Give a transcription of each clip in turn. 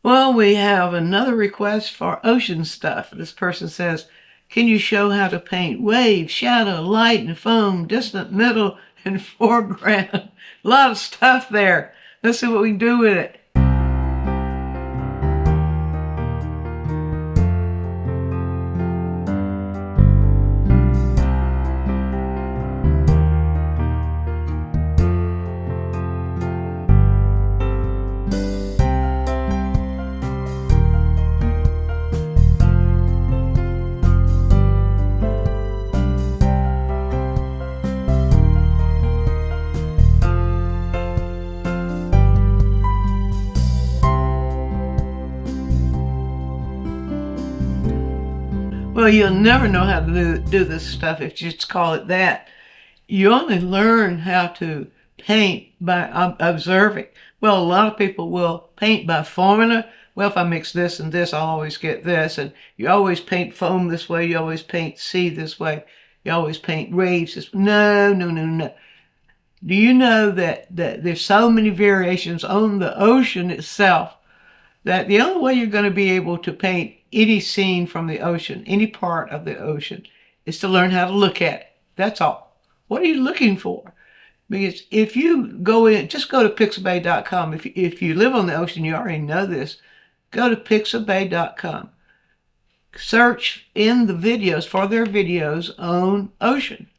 Well, we have another request for ocean stuff. This person says, can you show how to paint wave, shadow, light, and foam, distant, middle, and foreground? A lot of stuff there. Let's see what we can do with it. Well, you'll never know how to do this stuff if you just call it that. You only learn how to paint by observing. Well, a lot of people will paint by formula. Well, if I mix this and this, I'll always get this. And you always paint foam this way. You always paint sea this way. You always paint waves this way. No, no, no, no. Do you know that there's so many variations on the ocean itself that the only way you're going to be able to paint any scene from the ocean, any part of the ocean, is to learn how to look at it. That's all. What are you looking for? Because if you go in, just go to pixabay.com. If you live on the ocean, you already know this. Go to pixabay.com. Search in the videos for their videos on ocean.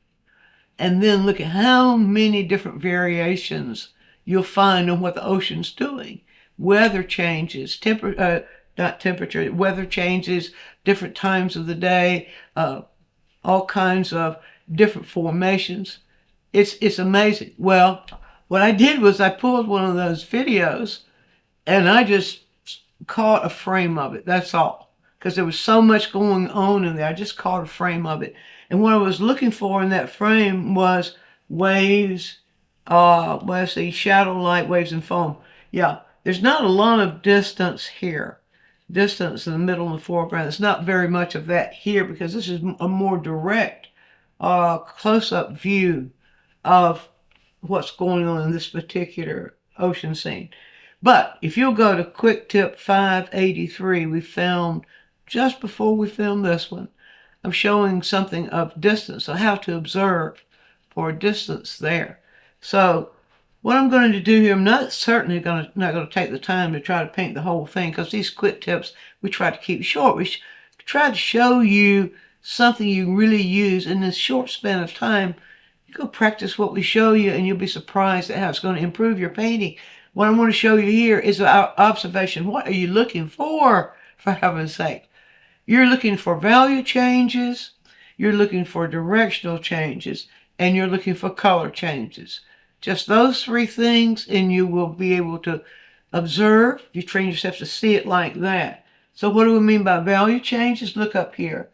And then look at how many different variations you'll find on what the ocean's doing. Weather changes, weather changes, different times of the day, all kinds of different formations. It's amazing. Well, what I did was I pulled one of those videos and I just caught a frame of it. That's all. Because there was so much going on in there. I just caught a frame of it. And what I was looking for in that frame was waves, let's see, shadow, light, waves, and foam. Yeah. There's not a lot of distance here. Distance in the middle and the foreground. There's not very much of that here because this is a more direct, close-up view of what's going on in this particular ocean scene. But if you'll go to Quick Tip 583, we filmed just before we filmed this one. I'm showing something of distance, so how to observe for distance there. So what I'm going to do here, I'm not going to take the time to try to paint the whole thing because these quick tips we try to keep short. We try to show you something you really use in this short span of time. You go practice what we show you and you'll be surprised at how it's going to improve your painting. What I want to show you here is our observation. What are you looking for heaven's sake? You're looking for value changes, you're looking for directional changes, and you're looking for color changes. Just those three things, and you will be able to observe. You train yourself to see it like that. So what do we mean by value changes? Look up here.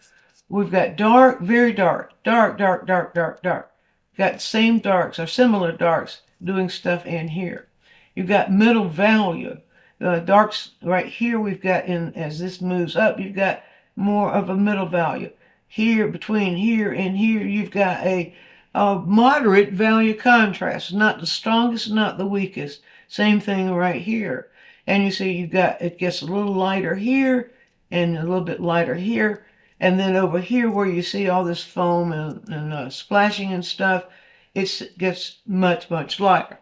We've got dark, very dark, dark, dark, dark, dark, dark. Got same darks or similar darks doing stuff in here. You've got middle value. Darks right here we've got in, as this moves up, you've got more of a middle value. Here, between here and here, you've got a moderate value contrast. Not the strongest, not the weakest. Same thing right here. And you see you've got, it gets a little lighter here and a little bit lighter here. And then over here where you see all this foam and splashing and stuff, it gets much, much lighter.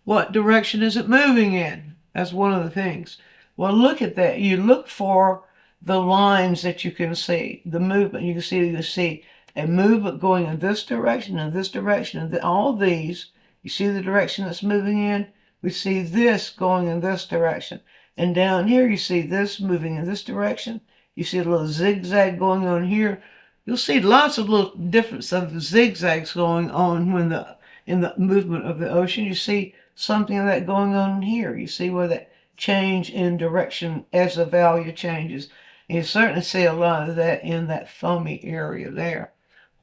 What direction is it moving in? That's one of the things. Well, look at that. You look for the lines that you can see, the movement. You can see a movement going in this direction and this direction, and all these. You see the direction that's moving in? We see this going in this direction. And down here you see this moving in this direction. You see a little zigzag going on here. You'll see lots of little difference of zigzags going on when in the movement of the ocean. You see something of that going on here. You see where that change in direction as the value changes. And you certainly see a lot of that in that foamy area there.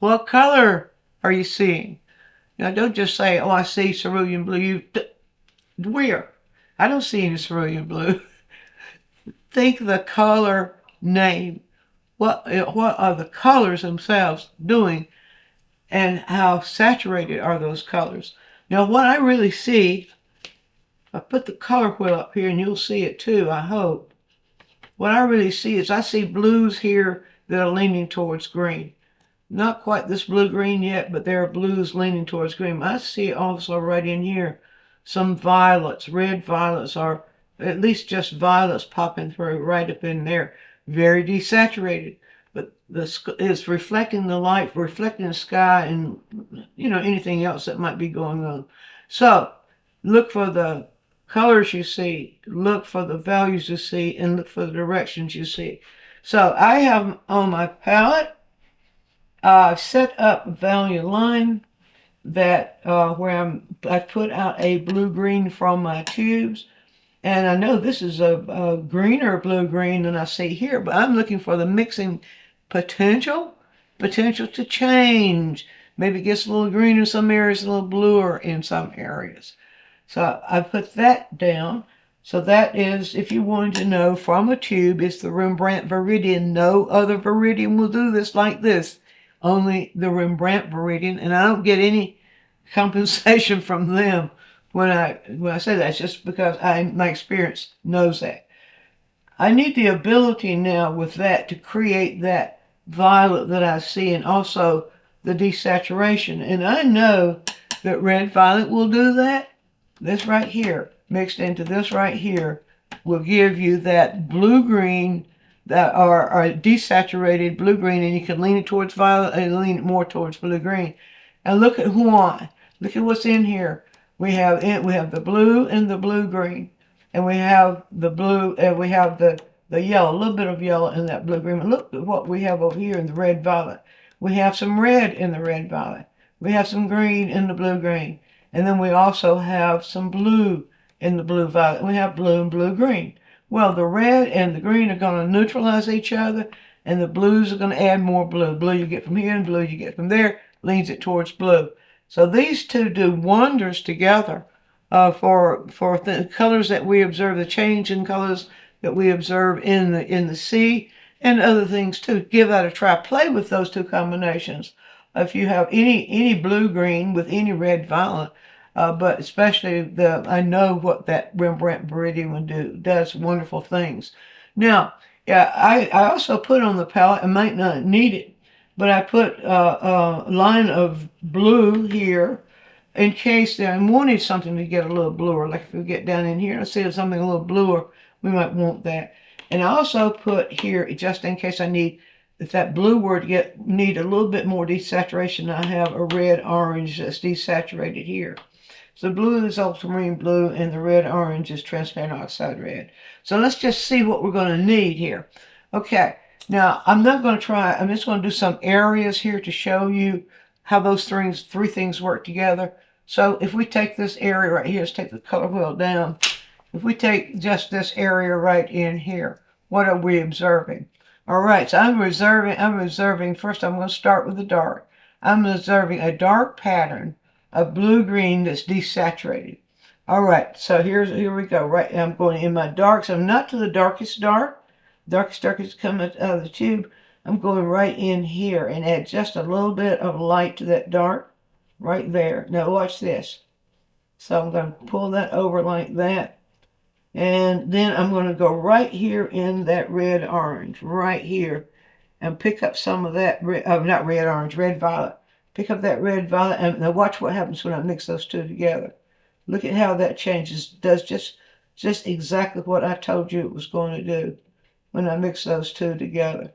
What color are you seeing? Now, don't just say, oh, I see cerulean blue. Where? I don't see any cerulean blue. Think the color name. What are the colors themselves doing and how saturated are those colors? Now, what I really see I put the color wheel up here and you'll see it too, I hope. What I really see is I see blues here that are leaning towards green. Not quite this blue-green yet, but there are blues leaning towards green. I see also right in here some violets, red violets, or at least just violets popping through right up in there. Very desaturated, but it's reflecting the light, reflecting the sky, and anything else that might be going on. So look for the colors you see, look for the values you see, and look for the directions you see. So I have on my palette, I've set up a value line that where I put out a blue-green from my tubes. And I know this is a greener blue-green than I see here, but I'm looking for the mixing potential to change. Maybe it gets a little greener in some areas, a little bluer in some areas. So I put that down. So that is, if you wanted to know from a tube, it's the Rembrandt Viridian. No other Viridian will do this like this. Only the Rembrandt Viridian, and I don't get any compensation from them when I say that. It's just because my experience knows that. I need the ability now with that to create that violet that I see, and also the desaturation. And I know that red violet will do that. This right here, mixed into this right here, will give you that blue-green, that are desaturated blue-green, and you can lean it towards violet and lean it more towards blue-green. And look at why. Look at what's in here. We have the blue and the blue-green, and we have the blue, and we have the yellow, a little bit of yellow in that blue-green. But look at what we have over here in the red-violet. We have some red in the red-violet. We have some green in the blue-green. And then we also have some blue in the blue-violet. We have blue and blue-green. Well, the red and the green are going to neutralize each other, and the blues are going to add more blue. Blue you get from here and blue you get from there leans it towards blue. So these two do wonders together for the colors that we observe, the change in colors that we observe in the sea, and other things too. Give that a try. Play with those two combinations. If you have any blue-green with any red-violet, but especially I know what that Rembrandt Viridian does wonderful things. Now, yeah, I also put on the palette, I might not need it, but I put a line of blue here in case I wanted something to get a little bluer. Like if we get down in here, let's see if something a little bluer, we might want that. And I also put here, just in case I need, if that blue were to need a little bit more desaturation, I have a red-orange that's desaturated here. So blue is ultramarine blue, and the red-orange is transparent oxide red. So let's just see what we're going to need here. Okay, now I'm not going to try, I'm just going to do some areas here to show you how those three things work together. So if we take this area right here, let's take the color wheel down. If we take just this area right in here, what are we observing? All right, so I'm observing, first I'm going to start with the dark. I'm observing a dark pattern of blue-green that's desaturated. All right, so here we go. Right, I'm going in my darks. I'm not to the darkest dark. Darkest dark is coming out of the tube. I'm going right in here and add just a little bit of light to that dark right there. Now watch this. So I'm going to pull that over like that. And then I'm going to go right here in that red-orange, right here, and pick up some of that, not red-orange, red-violet. Pick up that red-violet, and now watch what happens when I mix those two together. Look at how that changes. Does just exactly what I told you it was going to do when I mix those two together.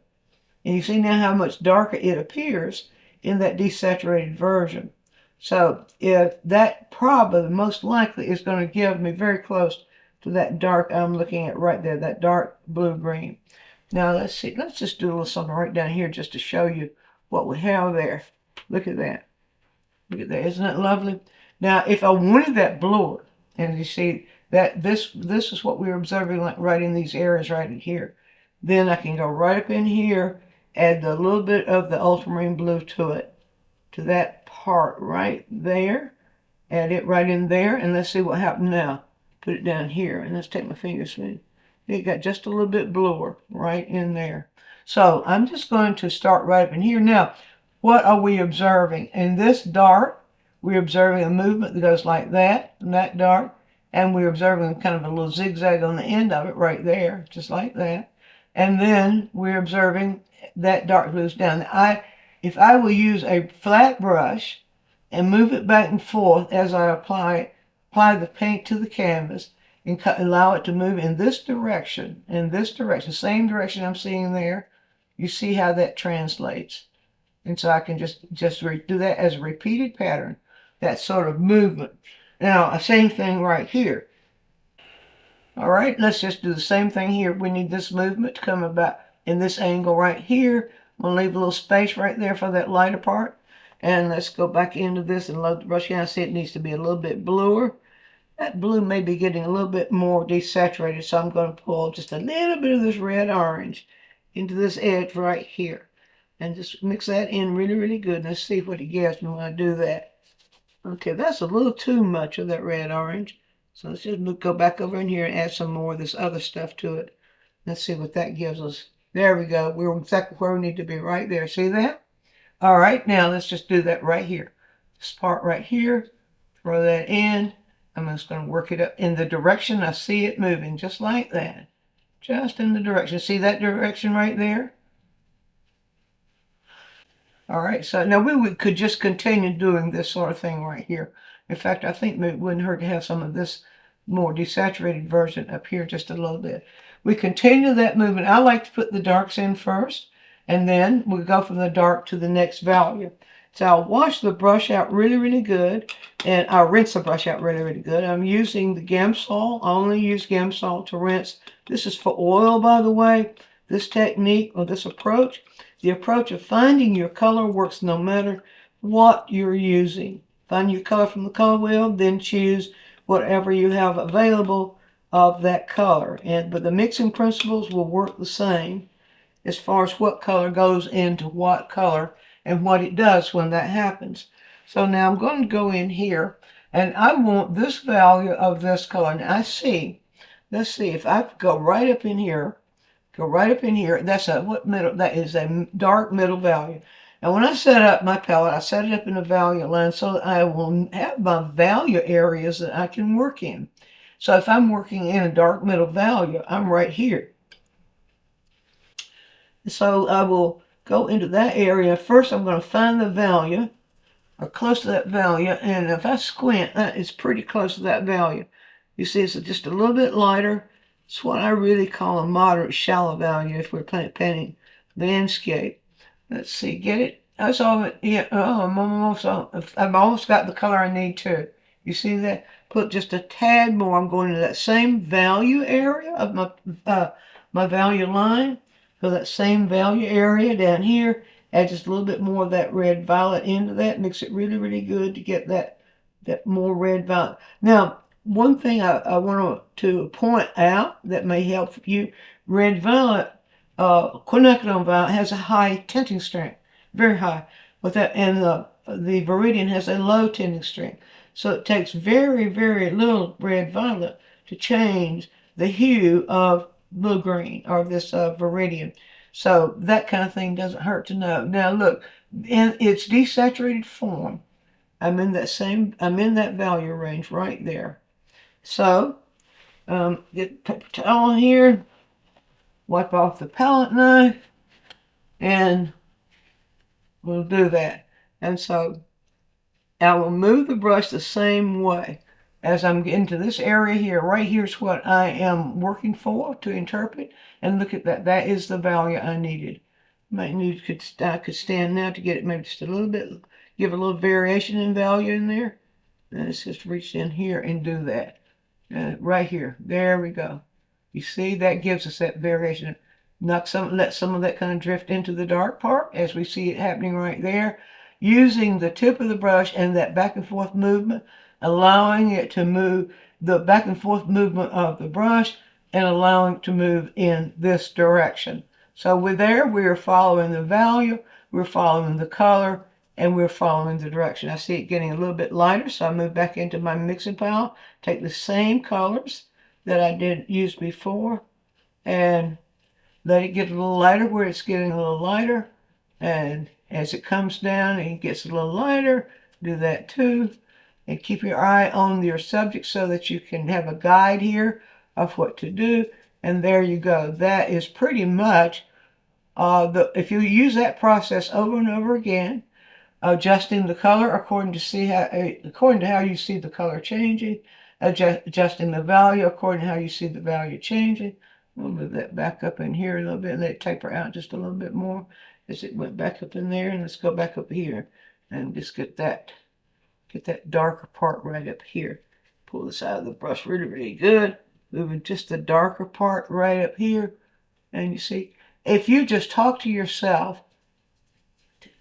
And you see now how much darker it appears in that desaturated version. So if that probably most likely is going to give me very close to that dark I'm looking at right there, that dark blue-green. Now let's see, let's just do a little something right down here just to show you what we have there. Look at that. Look at that. Isn't that lovely? Now, if I wanted that bluer, and you see that this is what we're observing, like right in these areas right in here, then I can go right up in here, add a little bit of the ultramarine blue to it, to that part right there. Add it right in there, and let's see what happens now. Put it down here, and let's take my finger spin. It got just a little bit bluer right in there. So I'm just going to start right up in here. Now, what are we observing? In this dark, we're observing a movement that goes like that, and that dark, and we're observing kind of a little zigzag on the end of it right there, just like that. And then we're observing that dark blue's down. If I will use a flat brush and move it back and forth as I apply the paint to the canvas and allow it to move in this direction, same direction I'm seeing there, you see how that translates. And so I can just do that as a repeated pattern, that sort of movement. Now, same thing right here. All right, let's just do the same thing here. We need this movement to come about in this angle right here. I'm going to leave a little space right there for that lighter part. And let's go back into this and load the brush again. I see it needs to be a little bit bluer. That blue may be getting a little bit more desaturated, so I'm going to pull just a little bit of this red-orange into this edge right here. And just mix that in really, really good. Let's see what it gives me when I do that. Okay, that's a little too much of that red-orange. So let's just go back over in here and add some more of this other stuff to it. Let's see what that gives us. There we go. We're exactly where we need to be right there. See that? All right, now let's just do that right here. This part right here, throw that in. I'm just going to work it up in the direction I see it moving, just like that. Just in the direction. See that direction right there? All right, so now we could just continue doing this sort of thing right here. In fact, I think it wouldn't hurt to have some of this more desaturated version up here just a little bit. We continue that movement. I like to put the darks in first, and then we go from the dark to the next value. So I'll wash the brush out really, really good, and I'll rinse the brush out really, really good. I'm using the Gamsol. I only use Gamsol to rinse. This is for oil, by the way. This technique or this approach, the approach of finding your color works no matter what you're using. Find your color from the color wheel, then choose whatever you have available of that color. But the mixing principles will work the same as far as what color goes into what color and what it does when that happens. So now I'm going to go in here, and I want this value of this color. Now let's see if I go right up in here. That's that is a dark middle value. And when I set up my palette, I set it up in a value line so that I will have my value areas that I can work in. So if I'm working in a dark middle value, I'm right here. So I will go into that area. First, I'm going to find the value, or close to that value. And if I squint, it's pretty close to that value. You see, it's just a little bit lighter. It's what I really call a moderate shallow value if we're painting landscape. Let's see, get it? That's all. Yeah. Oh, I've almost got the color I need too. You see that? Put just a tad more. I'm going to that same value area of my value line. So that same value area down here. Add just a little bit more of that red violet into that. Mix it really, really good to get that more red violet. Now, one thing I want to point out that may help you, red violet, quinacridone violet has a high tinting strength, very high. And the Viridian has a low tinting strength. So it takes very, very little red violet to change the hue of blue-green or this Viridian. So that kind of thing doesn't hurt to know. Now look, in its desaturated form, I'm in that value range right there. So, get paper towel here, wipe off the palette knife, and we'll do that. And so, I will move the brush the same way as I'm getting to this area here. Right here's what I am working for to interpret, and look at that. That is the value I needed. I could stand now to get it maybe just a little bit, give a little variation in value in there. And let's just reach in here and do that. Right here. There we go. You see, that gives us that variation. Let some of that kind of drift into the dark part as we see it happening right there. Using the tip of the brush and that back and forth movement, allowing it to move, the back and forth movement of the brush, and allowing it to move in this direction. So we're following the value, we're following the color, and we're following the direction. I see it getting a little bit lighter, so I move back into my mixing pile, take the same colors that I did use before, and let it get a little lighter where it's getting a little lighter. And as it comes down and it gets a little lighter, do that too. and keep your eye on your subject so that you can have a guide here of what to do. And there you go. That is pretty much if you use that process over and over again, adjusting the color according to how you see the color changing, adjusting the value according to how you see the value changing. We'll move that back up in here a little bit, let it taper out just a little bit more as it went back up in there. And let's go back up here and just get that darker part right up here. Pull this out of the brush really, really good. Moving just the darker part right up here. And you see, if you just talk to yourself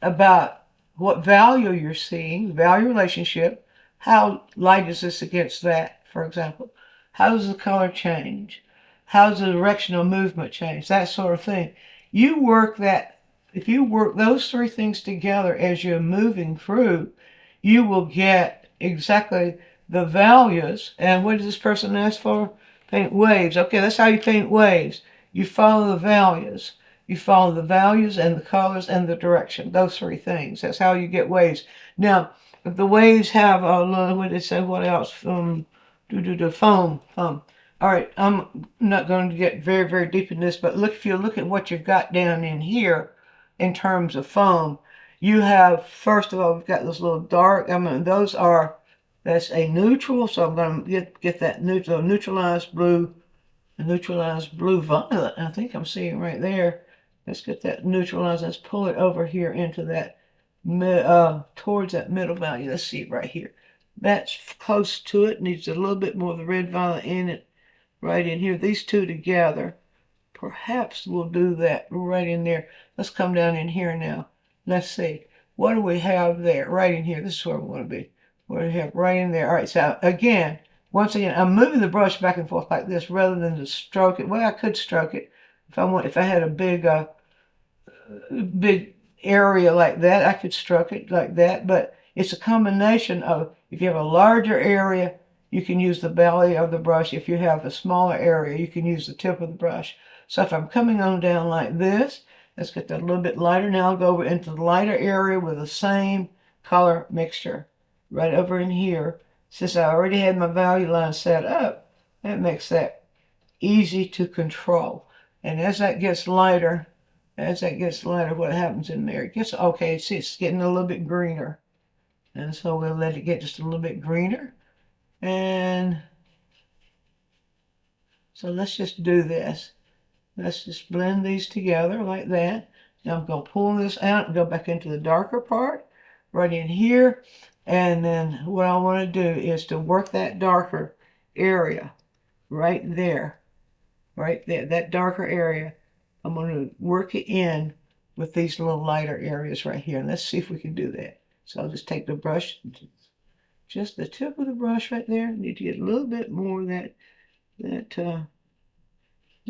about what value you're seeing, value relationship, how light is this against that, for example? How does the color change? How does the directional movement change? That sort of thing. You work that, if you work those three things together as you're moving through, you will get exactly the values. And what does this person ask for? Paint waves. Okay, that's how you paint waves. You follow the values. You follow the values and the colors and the direction. Those three things. That's how you get waves. Now, if the waves have, what did they say, what else? Foam. All right, I'm not going to get very, very deep in this, but look, if you look at what you've got down in here in terms of foam, you have, first of all, we've got those little dark, that's a neutral, so I'm going to get that neutralized blue violet, I think I'm seeing right there. Let's get that neutralized. Let's pull it over here into that, towards that middle value. Let's see right here. That's close to it. Needs a little bit more of the red violet in it, right in here. These two together, perhaps we'll do that right in there. Let's come down in here now. Let's see. What do we have there? Right in here. This is where we want to be. What do we have right in there? All right, so again, once again, I'm moving the brush back and forth like this rather than to stroke it. Well, I could stroke it if I had a big area like that. I could stroke it like that, but it's a combination of, if you have a larger area, you can use the belly of the brush. If you have a smaller area, you can use the tip of the brush. So if I'm coming on down like this, let's get that a little bit lighter. Now I'll go over into the lighter area with the same color mixture right over in here. Since I already had my value line set up, that makes that easy to control. And as that gets lighter, what happens in there? It gets, okay, see, it's getting a little bit greener. And so we'll let it get just a little bit greener. And so let's just do this. Let's just blend these together like that. Now I'm going to pull this out and go back into the darker part, right in here. And then what I want to do is to work that darker area right there, that darker area. I'm going to work it in with these little lighter areas right here. And let's see if we can do that. So I'll just take the brush, just the tip of the brush right there. I need to get a little bit more of that, no,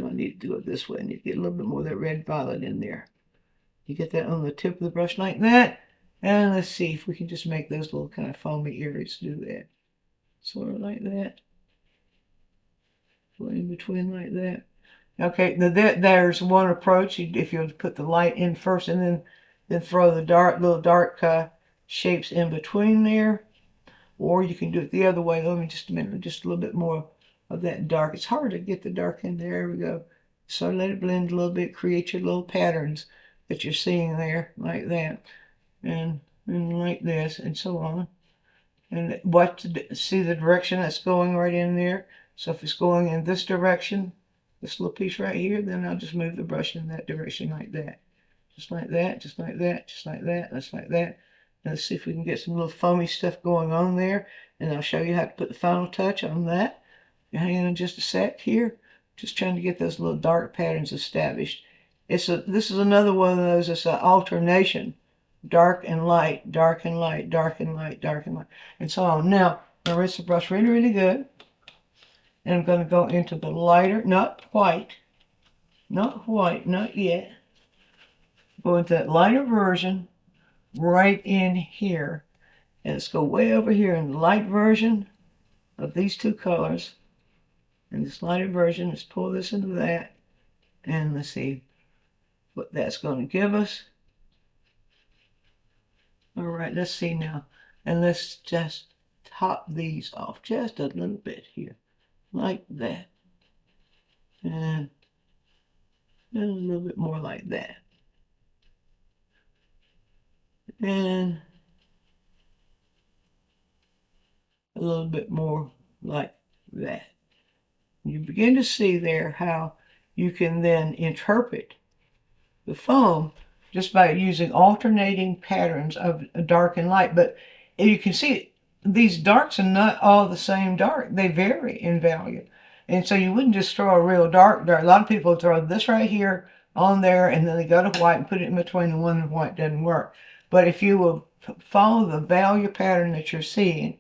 I need to do it this way. I need to get a little bit more of that red violet in there. You get that on the tip of the brush like that. And let's see if we can just make those little kind of foamy areas do that. Sort of like that. Go in between like that. Okay, now there's one approach. If you put the light in first and then throw the little dark shapes in between there. Or you can do it the other way. Let me just a minute, just a little bit more of that dark. It's hard to get the dark in there. There we go. So let it blend a little bit, create your little patterns that you're seeing there, like that. And like this, and so on. And see the direction that's going right in there. So if it's going in this direction, this little piece right here, then I'll just move the brush in that direction like that. Just like that, just like that, just like that, just like that. Let's see if we can get some little foamy stuff going on there. And I'll show you how to put the final touch on that. Hang on just a sec here. Just trying to get those little dark patterns established. This is another one of those, it's an alternation. Dark and light, dark and light, dark and light, dark and light, and so on. Now, I'm going to rinse the brush really, really good. And I'm going to go into the lighter, not white, not yet. Go into that lighter version right in here. And let's go way over here in the light version of these two colors. And this lighter version, let's pull this into that. And let's see what that's going to give us. All right, let's see now. And let's just top these off just a little bit here, like that. And then a little bit more like that. And a little bit more like that. You begin to see there how you can then interpret the foam just by using alternating patterns of dark and light. But you can see these darks are not all the same dark. They vary in value. And so you wouldn't just throw a real dark. A lot of people throw this right here on there and then they go to white and put it in between the one and white. Doesn't work. But if you will follow the value pattern that you're seeing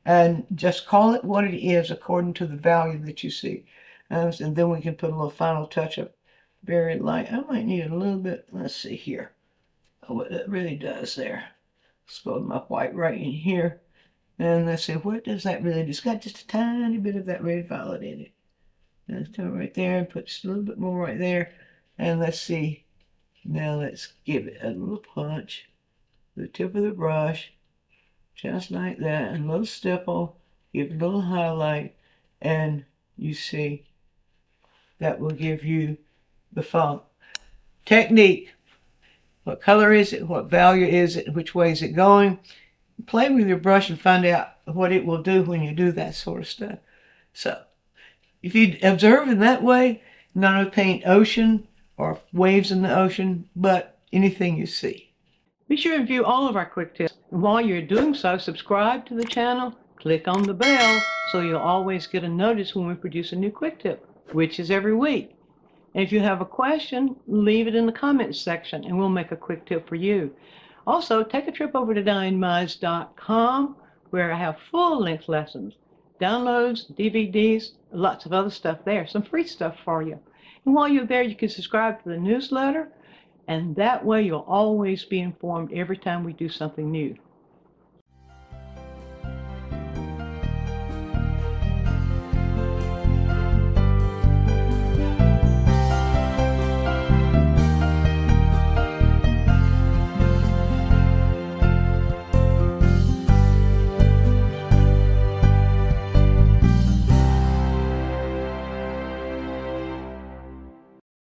and just call it what it is according to the value that you see. And then we can put a little final touch of very light. I might need a little bit. Let's see here. Oh, what it really does there. Let's go with my white right in here. And let's see, what does that really do? It's got just a tiny bit of that red violet in it. Let's come right there and put just a little bit more right there. And let's see. Now let's give it a little punch. The tip of the brush. Just like that. And a little stipple. Give it a little highlight. And you see, that will give you the foam. Technique. What color is it? What value is it? Which way is it going? Play with your brush and find out what it will do when you do that sort of stuff. So, if you observe in that way, not only paint ocean or waves in the ocean, but anything you see. Be sure to view all of our quick tips. And while you're doing so, subscribe to the channel, click on the bell so you'll always get a notice when we produce a new quick tip, which is every week. And if you have a question, leave it in the comments section and we'll make a quick tip for you. Also, take a trip over to DianneMize.com where I have full-length lessons, downloads, DVDs, lots of other stuff there, some free stuff for you. And while you're there, you can subscribe to the newsletter, and that way you'll always be informed every time we do something new.